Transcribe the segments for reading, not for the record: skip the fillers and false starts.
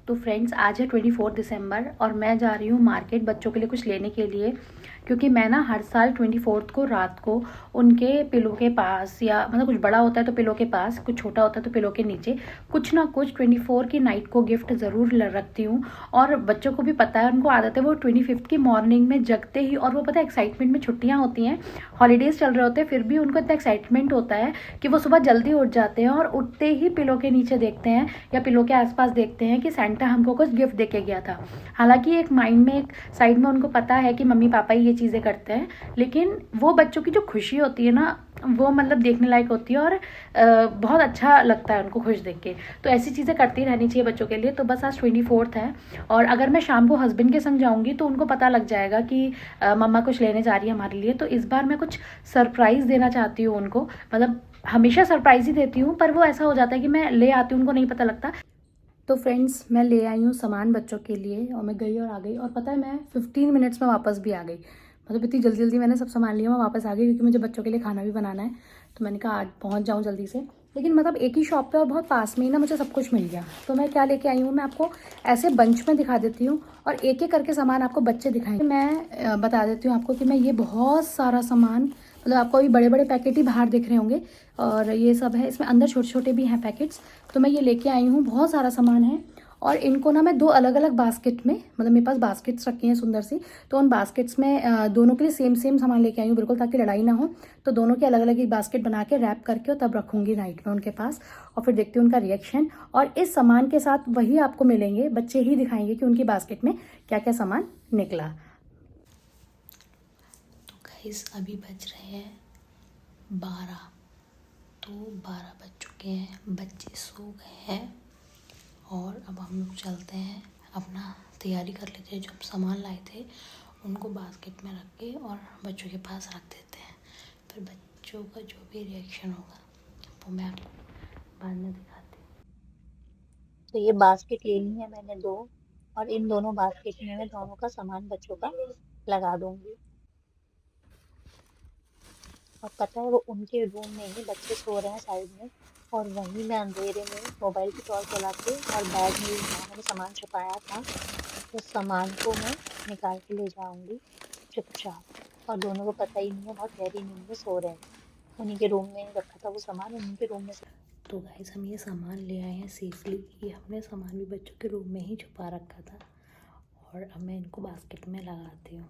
तो फ्रेंड्स आज है 24 दिसंबर और मैं जा रही हूँ मार्केट बच्चों के लिए कुछ लेने के लिए, क्योंकि मैं ना हर साल 24 को रात को उनके पिलो के पास, या मतलब कुछ बड़ा होता है तो पिलो के पास, कुछ छोटा होता है तो पिलो के नीचे कुछ ना कुछ 24 की नाइट को गिफ्ट ज़रूर रखती हूँ। और बच्चों को भी पता है, उनको आदत है, वो 25 की मॉर्निंग में जगते ही, और वो पता है एक्साइटमेंट में, छुट्टियाँ होती हैं, हॉलीडेज़ चल रहे होते हैं, फिर भी उनको इतना एक्साइटमेंट होता है कि वो सुबह जल्दी उठ जाते हैं और उठते ही पिलो के नीचे देखते हैं या पिलो के आसपास देखते हैं कि सेंटा हमको कुछ गिफ्ट देके गया था। हालांकि एक माइंड में, एक साइड में उनको पता है कि मम्मी पापा ही ये चीज़ें करते हैं, लेकिन वो बच्चों की जो खुशी होती है ना, वो मतलब देखने लायक होती है और बहुत अच्छा लगता है उनको खुश देख के। तो ऐसी चीज़ें करती रहनी चाहिए बच्चों के लिए। तो बस आज 24 है और अगर मैं शाम को हस्बैंड के संग जाऊँगी तो उनको पता लग जाएगा कि मम्मा कुछ लेने जा रही है हमारे लिए। तो इस बार मैं कुछ सरप्राइज़ देना चाहती हूँ उनको, मतलब हमेशा सरप्राइज़ ही देती हूँ, पर वो ऐसा हो जाता है कि मैं ले आती हूँ, उनको नहीं पता लगता। तो फ्रेंड्स मैं ले आई हूँ सामान बच्चों के लिए और मैं गई और आ गई, और पता है मैं 15 मिनट्स में वापस भी आ गई। मतलब इतनी जल्दी जल्दी मैंने सब सामान लिया, मैं वापस आ गई क्योंकि मुझे बच्चों के लिए खाना भी बनाना है। तो मैंने कहा आज पहुँच जाऊँ जल्दी से, लेकिन मतलब एक ही शॉप पे और बहुत पास में ही ना मुझे सब कुछ मिल गया। तो मैं क्या लेके आई हूँ मैं आपको ऐसे बंच में दिखा देती हूँ और एक एक करके सामान आपको बच्चे दिखाएंगे। मैं बता देती हूँ आपको कि मैं ये बहुत सारा सामान, मतलब आपको अभी बड़े बड़े पैकेट ही बाहर दिख रहे होंगे और ये सब है, इसमें अंदर छोटे छोटे भी हैं पैकेट्स। तो मैं ये लेके आई हूँ, बहुत सारा सामान है और इनको ना मैं दो अलग अलग बास्केट में, मतलब मेरे पास बास्केट्स रखी हैं सुंदर सी, तो उन बास्केट्स में दोनों के लिए सेम सेम सामान लेके आई हूँ बिल्कुल, ताकि लड़ाई ना हो। तो दोनों के अलग अलग एक बास्केट बना के रैप करके और तब रखूँगी नाइट में उनके पास, और फिर देखती हूँ उनका रिएक्शन। और इस सामान के साथ वही आपको मिलेंगे, बच्चे ही दिखाएंगे कि उनकी बास्केट में क्या क्या सामान निकला। तो गाइस अभी बज रहे हैं 12, तो 12 बज चुके हैं, बच्चे सो गए हैं और अब हम लोग चलते हैं, अपना तैयारी कर लेते हैं। जो हम सामान लाए थे उनको बास्केट में रख के और बच्चों के पास रख देते हैं। फिर बच्चों का जो भी रिएक्शन होगा वो मैं आपको बाद में दिखाती हूँ। तो ये बास्केट ले ली है मैंने दो, और इन दोनों बास्केट में मैं दोनों का सामान बच्चों का लगा दूंगी। और पता है वो उनके रूम में ही बच्चे सो रहे हैं साइड में, और वहीं मैं अंधेरे में मोबाइल की टॉर्च जला के, और बैग में जहाँ मैंने सामान छुपाया था उस सामान को मैं निकाल के ले जाऊंगी चुपचाप। और दोनों को पता ही नहीं है, बहुत गहरी नींद में सो रहे हैं। उन्हीं के रूम में रखा था वो सामान, उन्हीं के रूम में से। तो गाइस हम ये सामान ले आए हैं सेफली, ये हमने सामान भी बच्चों के रूम में ही छुपा रखा था और अब मैं इनको बास्केट में लगाती हूँ।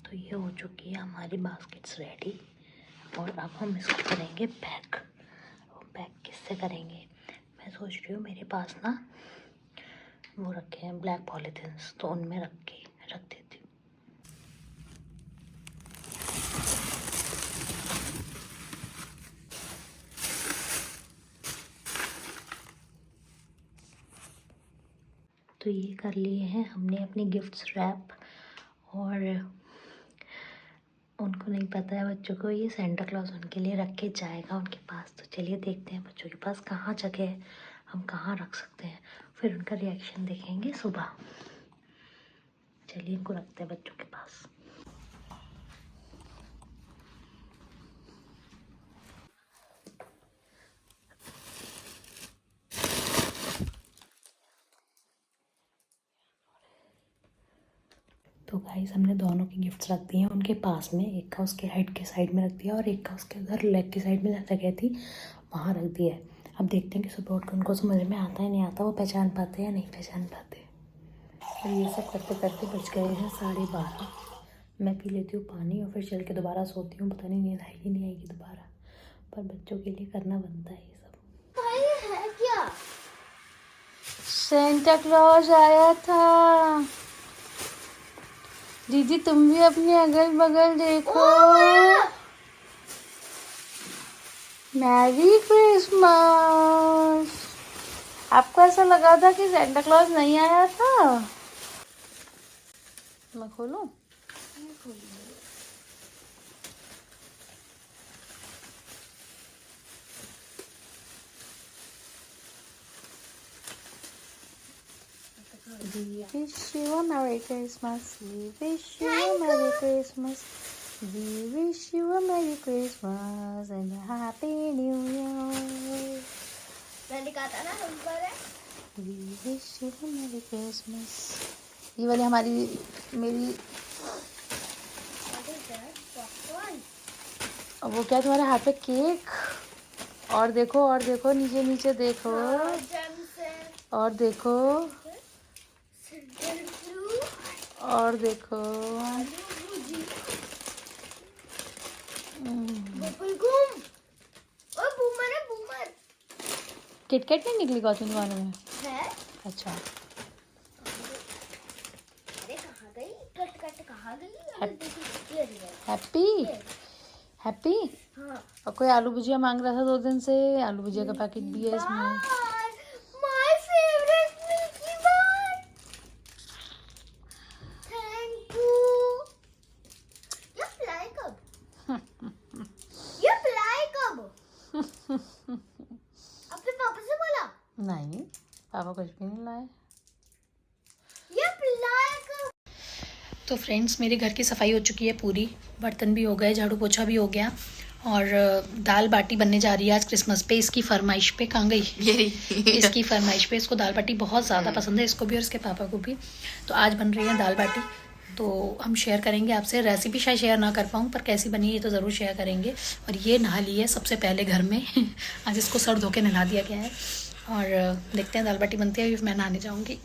तो ये हो चुकी है हमारी बास्केट्स रेडी, और अब हम इसको करेंगे पैक। पैक किससे करेंगे, मैं सोच रही हूँ मेरे पास ना वो रखे हैं ब्लैक पॉलीथिन्स, तो उनमें रख देती हूँ। तो ये कर लिए हैं हमने अपने गिफ्ट्स रैप, और उनको नहीं पता है बच्चों को, ये सेंटा क्लॉज उनके लिए रख के जाएगा उनके पास। तो चलिए देखते हैं बच्चों के पास कहाँ जगह है, हम कहाँ रख सकते हैं, फिर उनका रिएक्शन देखेंगे सुबह। चलिए इनको रखते हैं बच्चों के पास। तो गाइस हमने दोनों के गिफ्ट्स रख दिए हैं उनके पास में, एक का उसके हेड के साइड में रख दिया और एक का उसके उधर लेग की साइड में जगह थी वहाँ रख दिया है। अब देखते हैं कि सुबह उठ कर उनको समझ में आता है नहीं आता, वो पहचान पाते या नहीं पहचान पाते। और ये सब करते करते बज गए हैं 12:30। मैं पी लेती हूँ पानी और फिर चल के दोबारा सोती हूँ, पता नहीं नींद आएगी नहीं आएगी दोबारा, पर बच्चों के लिए करना बनता है ये सब। भाई है क्या? सेंटा क्लॉज आया था। जीजी तुम भी अपने अगल बगल देखो। Merry Christmas. आपको ऐसा लगा था कि सेंटा क्लॉज नहीं आया था? मैं खोलूं? We wish you a Merry Christmas. We wish you a Merry Christmas. We wish you a Merry Christmas and a Happy New Year. मैंने कहा था ना नंबर है। We wish you a Merry Christmas. ये वाली हमारी मेरी अब वो क्या तुम्हारे हाथ पे केक। और देखो नीचे नीचे देखो। और देखो और देखो। किटकैट नहीं निकली गौतम वाले में है? अच्छा। अरे कहाँ गई? कट कहाँ गई? Happy happy. हाँ। और कोई आलू भुजिया मांग रहा था 2 दिन से। आलू भुजिया का पैकेट भी है इसमें। My favorite Milky Bar. Thank you. ये fly कब? ये fly कब? अपने पापा से बोला? नहीं, पापा कुछ भी नहीं लाए। ये fly कब? तो फ्रेंड्स मेरे घर की सफाई हो चुकी है पूरी। बर्तन भी हो गए, झाड़ू पोछा भी हो गया और दाल बाटी बनने जा रही है आज क्रिसमस पे। इसकी फरमाइश पे कहाँ गई इसकी फरमाइश पे। इसको दाल बाटी बहुत ज़्यादा पसंद है, इसको भी और इसके पापा को भी। तो आज बन रही है दाल बाटी, तो हम शेयर करेंगे आपसे। रेसिपी शायद शेयर ना कर पाऊँ, पर कैसी बनी है तो ज़रूर शेयर करेंगे। और ये नहा ली है सबसे पहले घर में आज इसको सर धो के नहा दिया गया है। और देखते हैं दाल बाटी बनती है, मैं नहाने जाऊँगी।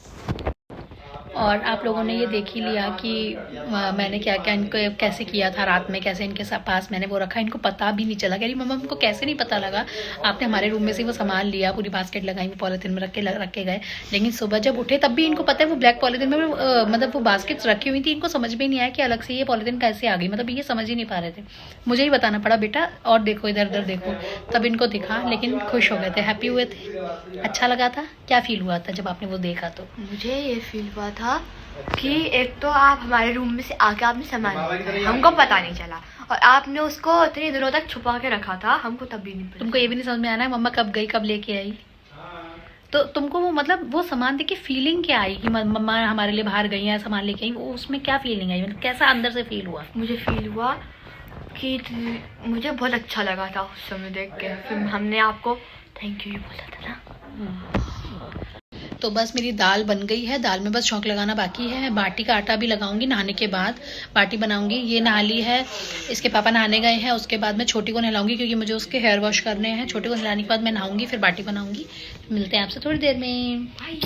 और आप लोगों ने ये देख ही लिया कि मैंने क्या क्या इनको कैसे किया था रात में, कैसे इनके पास मैंने वो रखा। इनको पता भी नहीं चला। कह रही मम्मा हमको कैसे नहीं पता लगा। आपने हमारे रूम में से वो सामान लिया, पूरी बास्केट लगाई, वो पॉलीथिन में रख के गए। लेकिन सुबह जब उठे तब भी इनको पता है वो ब्लैक पॉलीथिन में मतलब वो बास्केट्स रखी हुई थी। इनको समझ में नहीं आया कि अलग से ये पॉलीथिन कैसे आ गई। मतलब ये समझ ही नहीं पा रहे थे। मुझे ही बताना पड़ा बेटा और देखो इधर उधर देखो, तब इनको दिखा। लेकिन खुश हो गए थे, हैप्पी हुए थे। अच्छा लगा था। क्या फील हुआ था जब आपने वो देखा? तो मुझे ये फील हुआ था कि एक तो आप हमारे रूम में से आके आपने सामान हमको पता नहीं चला, और आपने उसको इतने दिनों तक छुपा के रखा था, हमको तब भी नहीं पता। तुमको ये भी नहीं समझ में आना है मम्मा कब गई कब लेके आई? तो तुमको वो मतलब वो सामान देख के फीलिंग क्या आई कि मम्मा हमारे लिए बाहर गई हैं सामान लेके आई? वो उसमें क्या फीलिंग आई? मतलब कैसा अंदर से फील हुआ? मुझे फील हुआ कि मुझे बहुत अच्छा लगा था उस समय देख के। फिर हमने आपको थैंक यू ही बोला था ना। तो बस मेरी दाल बन गई है। दाल में बस छौंक लगाना बाकी है। बाटी का आटा भी लगाऊंगी, नहाने के बाद बाटी बनाऊंगी। ये नहा ली है, इसके पापा नहाने गए हैं। उसके बाद मैं छोटी को नहलाऊंगी क्योंकि मुझे उसके हेयर वॉश करने हैं। छोटी को नहलाने के बाद मैं नहाऊंगी, फिर बाटी बनाऊंगी। मिलते हैं आपसे थोड़ी देर में। बाय।